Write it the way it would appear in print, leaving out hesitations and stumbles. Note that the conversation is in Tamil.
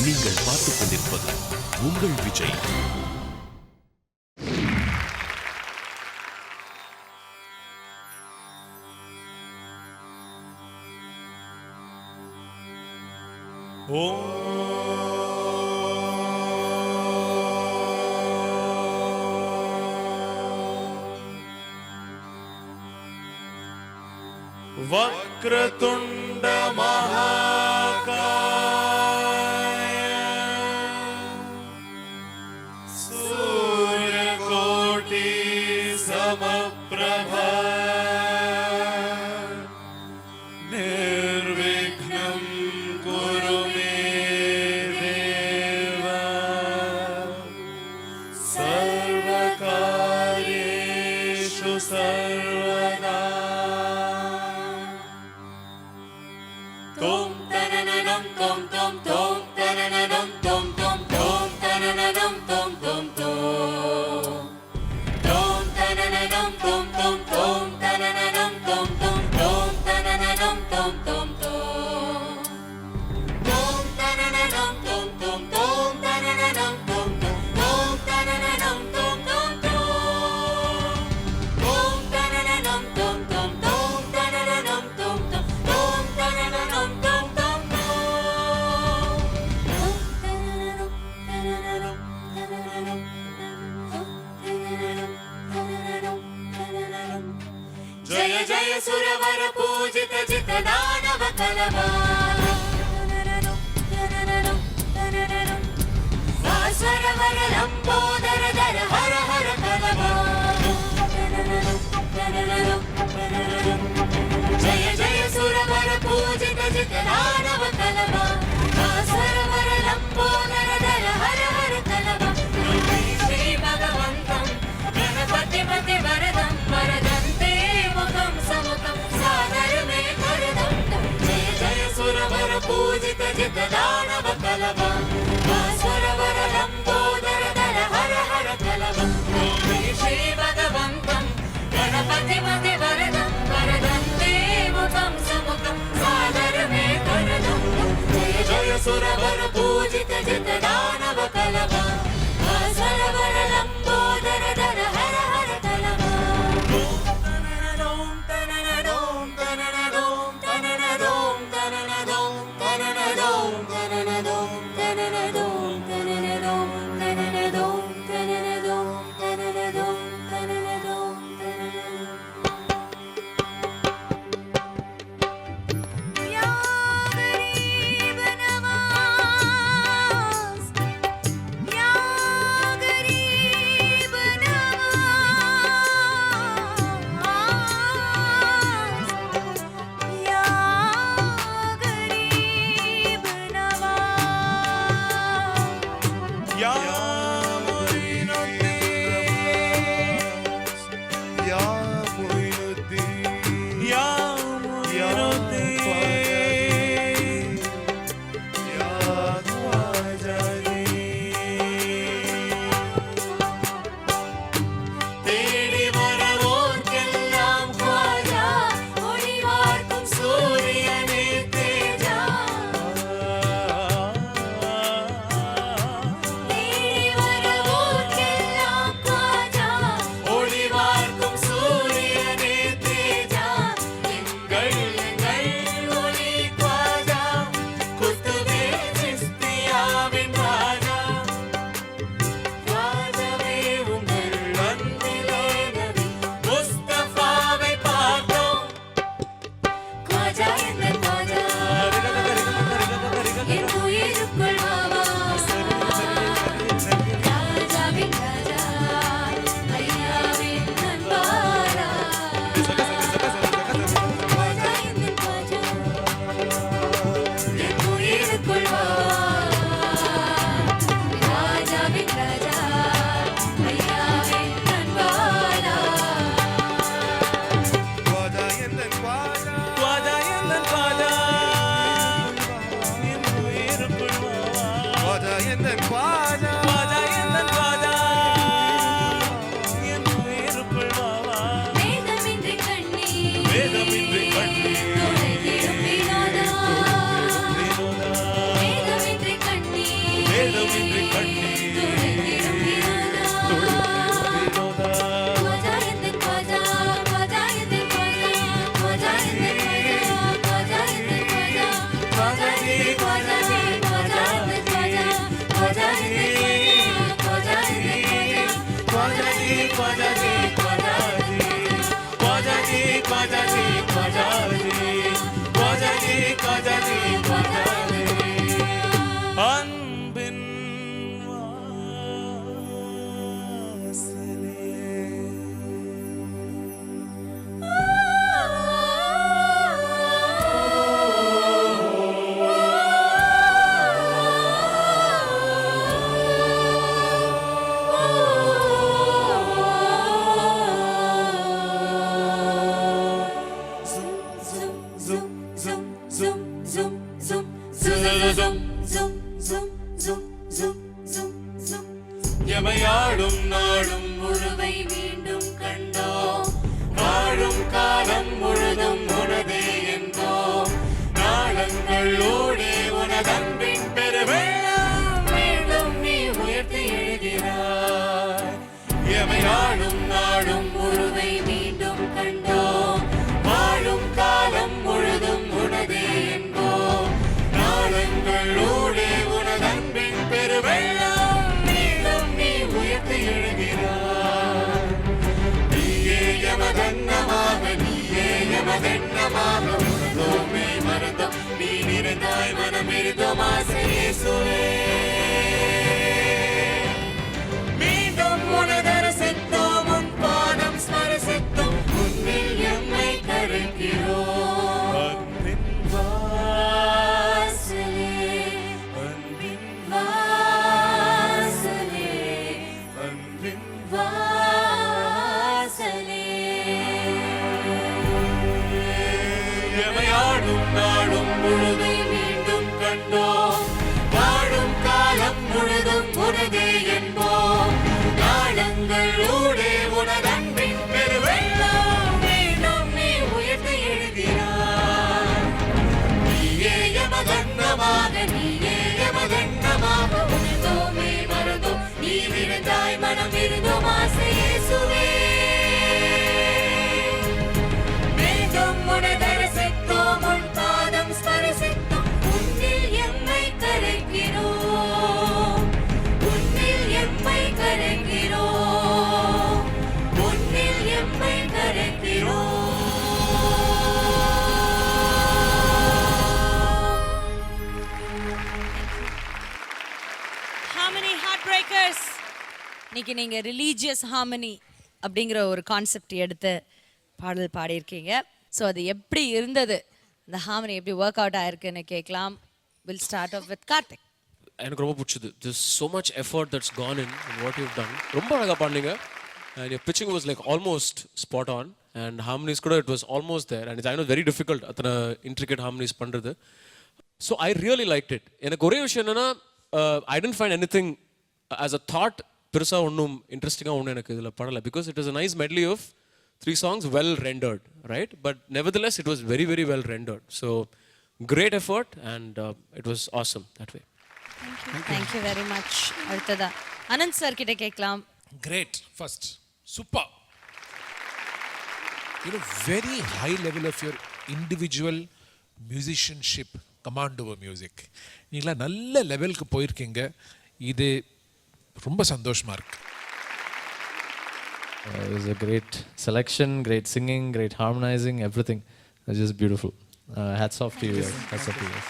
நீங்கள் பார்த்துக் கொண்டிருப்பது உங்கள் விஜய். वक्रतुंड महाकाय सूर्यकोटि समप्रभा निर्विघ्नं कुरु मे देव सर्वकार्येषु सर्वदा. Tom tananam tom tom tom tananam tom tom tom tananam tom tom tom tom tananam tom tom tom tananam tom tom tom tananam tom tom tom tom tananam tom tom tom tananam tom tom tom tananam tom tom tom tananam tom tom tom tananam tom tom tom tananam tom tom जय जय सुरवर पूजित जित दानव कलवा वासरवर लंबोदर दर हर हर कलवा जय जय सुरवर पूजित जित दानव कलवा वासरवर लंबोदर दर हर हर कलवा श्री भगवन्तं गणपति पति वरदं वरदन्ते मुखं समुखं सादर मे करदं. जय जय सुरवर पूजित जित दानव कलवा वासरवर लंबोदर दर हर हर कलवा श्री भगवन्तं गणपति पति वरदं वरदन्ते मुखं समुखं सादर मे करदं. जय जय सुरवर पूजित जित दानव कलवा वासरवर लंबोदर दर हर हर कलवा. க்வாஜாஜி க்வாஜாஜி க்வாஜாஜி க்வாஜாஜி க்வாஜாஜி க்வாஜாஜி க்வாஜாஜி க்வாஜாஜி அன்பின் வாசலே. எமையாடும் நாடும் முழுவை மீண்டும் கண்டோம் வாழும் காலம் முழுதும் உனதே என்போம் நாளங்களோடே உனதன்பின் பெருவெள்ளம் மீண்டும் நீ உயர்த்தி எழுகிறாய் எமையாடும் நாடும் முழுவை மீண்டும் கண்டோம் வாழும் காலம் முழுதும் உனதே என்போம் நாளங்களோடே உனதன்பின் பெருவெள்ளம் மீண்டும் நீ உயர்த்தி எழுகிறாய் நீயே எமதன்னமாக நீயே எமதன்னமாக உணர்ந்தோமே மறந்தோம் நீ நிறைந்தாய் மனமிருந்தோம் ஆசை இயேசுவே மீண்டும் உனதரசித்தோம் உன் பாதம் ஸ்மரிசித்தோம் உன்னில் எம்மை கரைக்கிறோம் அன்பின் வாசலே அன்பின் வாசலே அன்பின் வாசலே எமையாடும் நாடும் முழுதும் மீண்டும் கண்டோம் வாழும் காலம் முழுதும் உனதே என்போம் நாளங்களோடே உனதன்பின் பெருவெள்ளம் மீண்டும் நீ உயர்த்தி எழுகிறாய் நீயே எமதன்னமாக நீயே எமதன்னமாக உணர்ந்தோமே மறந்தோம் நீ நிறைந்தாய் மனம் இருந்தோம் ஆசை இயேசுவே மீண்டும் உனதரசித்தோம் உன் பாதம் ஸ்மரிசித்தோம் உன்னில் எம்மை கரைக்கிறோம் உன்னில் எம்மை கரைக்கிறோம் உன்னில் எம்மை ஹார்மனி ஹார்ட் பிரேக்கர்ஸ். இன்னைக்கு நீங்க ரிலீஜியஸ் ஹார்மனி அப்படிங்கிற ஒரு கான்செப்ட் எடுத்து பாடல் பாடியிருக்கீங்க. ஸோ அது எப்படி இருந்தது, இந்த ஹார்மனி எப்படி ஒர்க் அவுட் ஆயிருக்குன்னு கேட்கலாம். Will start off with Karthik. எனக்கு ரொம்ப பிடிச்சது. This so much effort that's gone in what you've done. ரொம்ப அழகாக பாடுனீங்க. And your pitching was like almost spot on. And harmonies கூட it was almost there. And I know very difficult அத்தனை intricate harmonies பண்ணுறது. So I really liked it. எனக்கு ஒரே விஷயம் என்னன்னா, I didn't find anything as a thought பெருசாக ஒன்றும் இன்ட்ரெஸ்டிங்காக ஒன்றும் எனக்கு இதில் படலை. Because it was a nice medley of 3 songs well rendered, right? But nevertheless it was very, very well rendered. So great effort and it was awesome that way. Thank you very much. அடுத்ததா அனந்த் சார் கிட்ட கேட்கலாம். Great. First, super. Very high level of your individual musicianship, command over music. நீங்களா நல்ல லெவலுக்கு போயிருக்கீங்க. இது ரொம்ப சந்தோஷமா இருக்கு. It was a great selection, great singing, great harmonizing, everything. It was just beautiful. Hats off to you guys. Hats off to you guys.